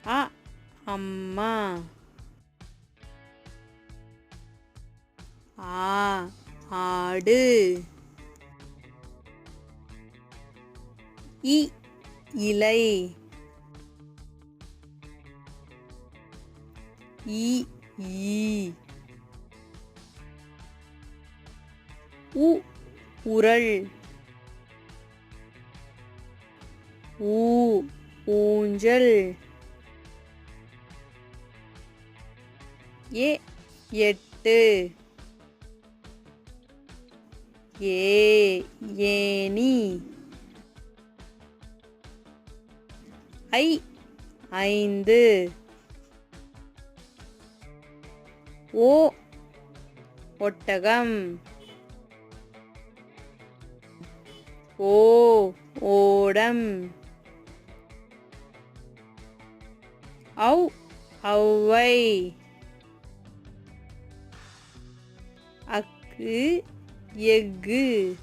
அ அம்மா. ஆ ஆடு. இலை. ஈ உரல். ஊஞ்சல். எட்டு. ஏணி. ஐந்து. ஒட்டகம். ஓடம். ஔவை. எஃகு.